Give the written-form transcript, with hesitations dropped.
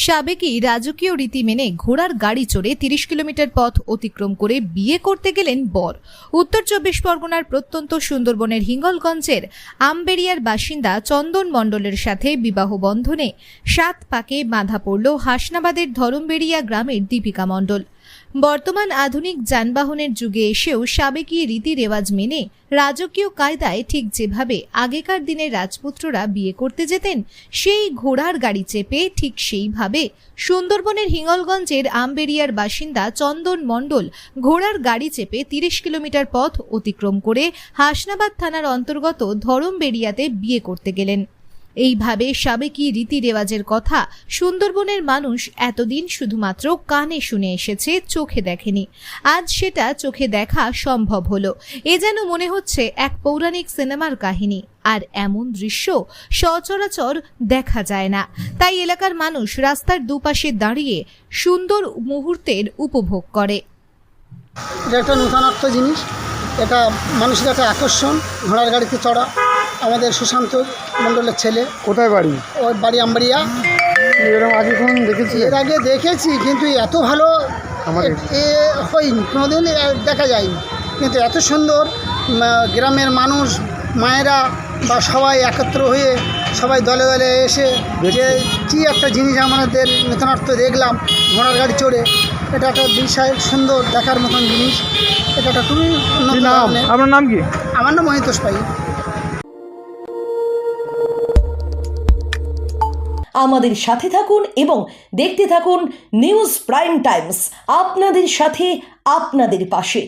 সাবেকি রাজকীয় রীতি মেনে ঘোড়ার গাড়ি চড়ে ৩০ কিলোমিটার পথ অতিক্রম করে বিয়ে করতে গেলেন বর। উত্তর ২৪ পরগনার প্রত্যন্ত সুন্দরবনের হিঙ্গলগঞ্জের আমবেড়িয়ার বাসিন্দা চন্দন মণ্ডলের সাথে বিবাহ বন্ধনে ৭ পাকে বাঁধা পড়ল হাসনাবাদের ধরমবেড়িয়া গ্রামের দীপিকা মণ্ডল। বর্তমান আধুনিক যানবাহনের যুগে এসেও সাবেকি রীতি রেওয়াজ মেনে রাজকীয় কায়দায় ঠিক যেভাবে আগেকার দিনের রাজপুত্ররা বিয়ে করতে যেতেন, সেই ঘোড়ার গাড়ি চেপে ঠিক সেইভাবে সুন্দরবনের হিঙ্গলগঞ্জের আমবেড়িয়ার বাসিন্দা চন্দন মণ্ডল ঘোড়ার গাড়ি চেপে ৩০ কিলোমিটার পথ অতিক্রম করে হাসনাবাদ থানার অন্তর্গত ধরমবেড়িয়াতে বিয়ে করতে গেলেন। এইভাবে সাবেকি রীতি রেওয়াজের কথা সুন্দরবনের মানুষ এতদিন শুধুমাত্র কানে শুনে এসেছে, চোখে দেখেনি। আজ সেটা চোখে দেখা সম্ভব হলো। এ যেন মনে হচ্ছে এক পৌরাণিক সিনেমার কাহিনী, আর এমন দৃশ্য সচরাচর দেখা যায় না। তাই এলাকার মানুষ রাস্তার দুপাশে দাঁড়িয়ে সুন্দর মুহূর্তের উপভোগ করে। এটা একটা নূতনত্ব জিনিস, এটা মানুষের কাছে আকর্ষণ। ঘোড়ার গাড়িতে চড়া আমাদের সুশান্ত মণ্ডলের ছেলে। কোথায় বাড়ি? ওর বাড়ি আমবাড়িয়া। এরকম আগে কোন দেখেছি? এর আগে দেখেছি, কিন্তু এত ভালো হয়নি, কোনোদিন দেখা যায়নি। কিন্তু এত সুন্দর গ্রামের মানুষ, মায়েরা বা সবাই একত্র হয়ে সবাই দলে দলে এসে যে কী একটা জিনিস আমাদের নূতনত্ব দেখলাম ঘোড়ার গাড়ি চড়ে। এটা একটা বিশাল সুন্দর দেখার মতন জিনিস। এটা একটা খুবই উন্নত ধরনের। আপনার নাম কি? আমার নাম মহিতোষ পাই। আমাদের সাথে থাকুন এবং দেখতে থাকুন নিউজ প্রাইম টাইমস, আপনাদের সাথে আপনাদের পাশে।